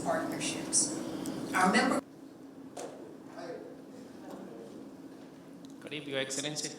partnerships. Our member. Good evening, Your Excellency.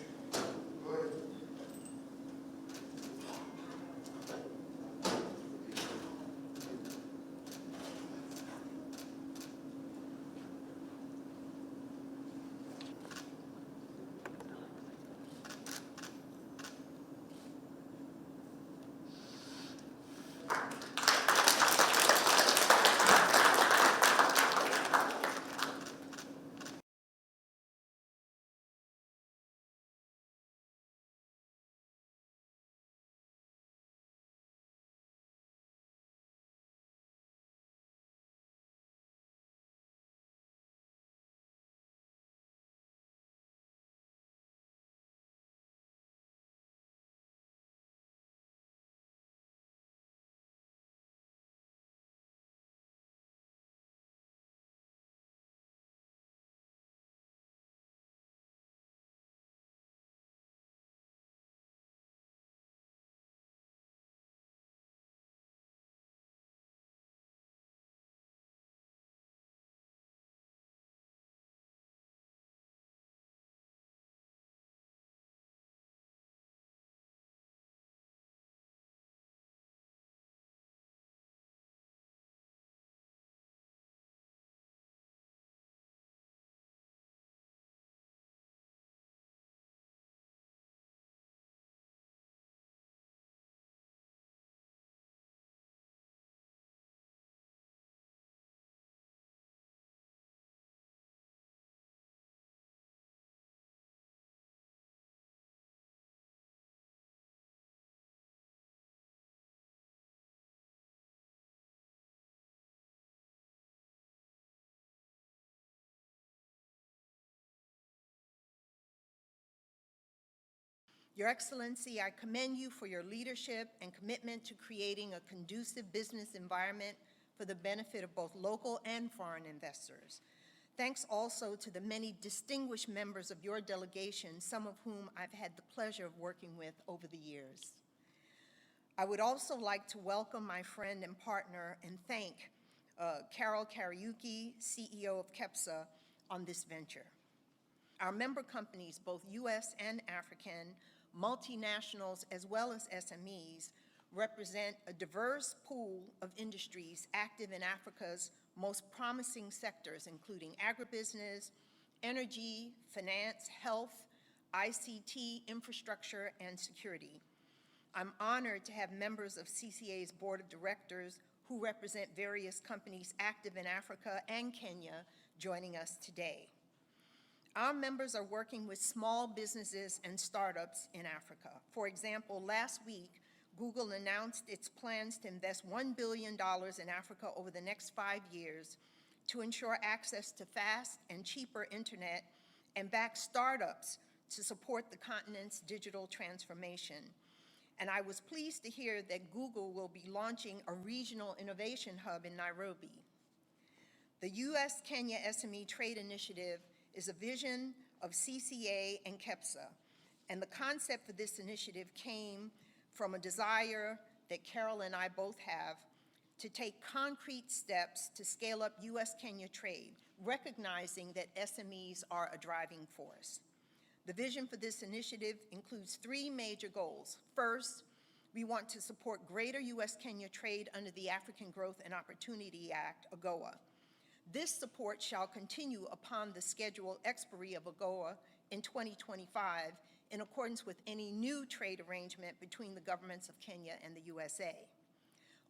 Your Excellency, I commend you for your leadership and commitment to creating a conducive business environment for the benefit of both local and foreign investors. Thanks also to the many distinguished members of your delegation, some of whom I've had the pleasure of working with over the years. I would also like to welcome my friend and partner and thank Carol Kariuki, CEO of KEPSA, on this venture. Our member companies, both U.S. and African, multinationals as well as SMEs, represent a diverse pool of industries active in Africa's most promising sectors, including agribusiness, energy, finance, health, ICT, infrastructure, and security. I'm honored to have members of CCA's board of directors who represent various companies active in Africa and Kenya joining us today. Our members are working with small businesses and startups in Africa. For example, last week, Google announced its plans to invest $1 billion in Africa over the next 5 years to ensure access to fast and cheaper internet and back startups to support the continent's digital transformation. And I was pleased to hear that Google will be launching a regional innovation hub in Nairobi. The U.S.-Kenya SME Trade Initiative is a vision of CCA and KEPSA, and the concept for this initiative came from a desire that Carol and I both have to take concrete steps to scale up U.S.-Kenya trade, recognizing that SMEs are a driving force. The vision for this initiative includes 3 major goals. First, we want to support greater U.S.-Kenya trade under the African Growth and Opportunity Act, AGOA. This support shall continue upon the scheduled expiry of AGOA in 2025 in accordance with any new trade arrangement between the governments of Kenya and the USA.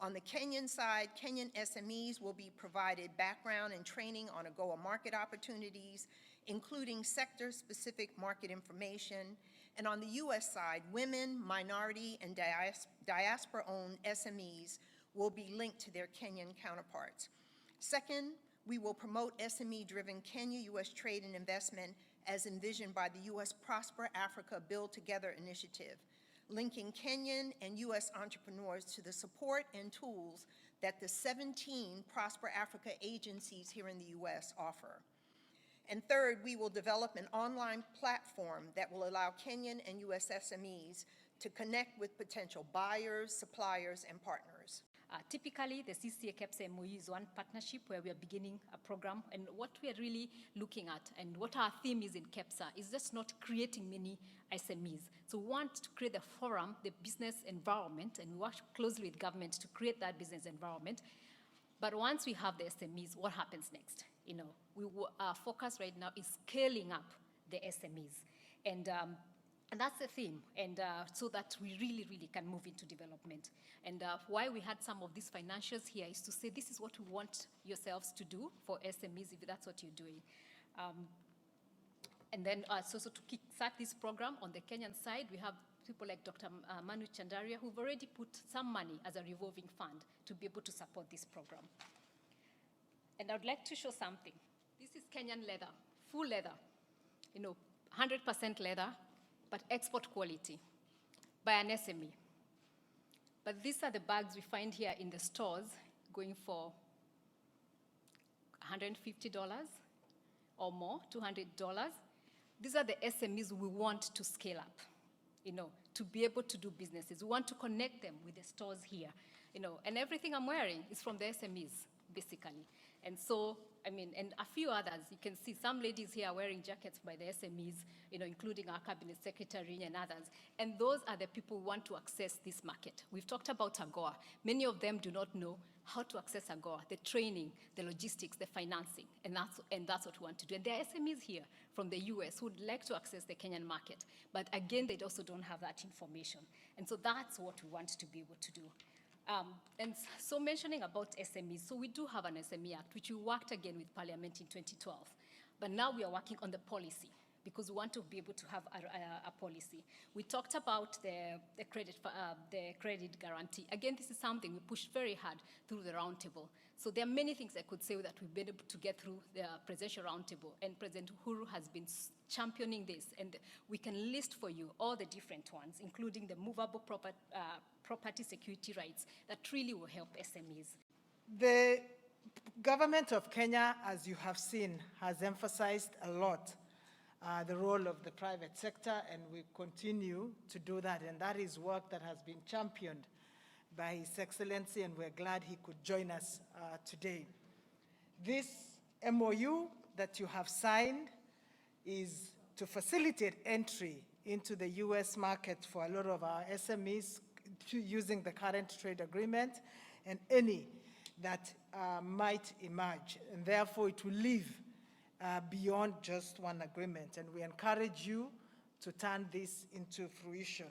On the Kenyan side, Kenyan SMEs will be provided background and training on AGOA market opportunities, including sector-specific market information. And on the U.S. side, women, minority, and diaspora-owned SMEs will be linked to their Kenyan counterparts. Second, we will promote SME-driven Kenya-U.S. trade and investment as envisioned by the U.S. Prosper Africa Build Together initiative, linking Kenyan and U.S. entrepreneurs to the support and tools that the 17 Prosper Africa agencies here in the U.S. offer. And third, we will develop an online platform that will allow Kenyan and U.S. SMEs to connect with potential buyers, suppliers, and partners. Typically, the CCA KEPSA MOU is one partnership where we are beginning a program, and what we are really looking at and what our theme is in KEPSA is just not creating many SMEs. So we want to create the forum, the business environment, and we work closely with government to create that business environment. But once we have the SMEs, what happens next? Our focus right now is scaling up the SMEs. And that's the theme, and so that we really, really can move into development. And why we had some of these financials here is to say this is what we want yourselves to do for SMEs if that's what you're doing. And then so to kickstart this program on the Kenyan side, we have people like Dr. Manu Chandaria who've already put some money as a revolving fund to be able to support this program. And I'd like to show something. This is Kenyan leather, full leather, 100% leather, but export quality by an SME. But these are the bags we find here in the stores going for $150 or more, $200. These are the SMEs we want to scale up, to be able to do businesses. We want to connect them with the stores here, and everything I'm wearing is from the SMEs, basically. And so, and a few others. You can see some ladies here wearing jackets by the SMEs, including our cabinet secretary and others. And those are the people who want to access this market. We've talked about AGOA. Many of them do not know how to access AGOA, the training, the logistics, the financing, and that's what we want to do. And there are SMEs here from the US who would like to access the Kenyan market, but again, they also don't have that information. And so that's what we want to be able to do. And so mentioning about SMEs, so we do have an SME Act, which we worked again with Parliament in 2012. But now we are working on the policy because we want to be able to have a policy. We talked about the credit guarantee. Again, this is something we pushed very hard through the roundtable. So there are many things I could say that we've been able to get through the presidential roundtable, and President Uhuru has been championing this, and we can list for you all the different ones, including the movable property security rights that really will help SMEs. The government of Kenya, as you have seen, has emphasized a lot the role of the private sector, and we continue to do that, and that is work that has been championed by His Excellency, and we're glad he could join us today. This MOU that you have signed is to facilitate entry into the US market for a lot of our SMEs using the current trade agreement and any that might emerge. And therefore, it will live beyond just one agreement. And we encourage you to turn this into fruition.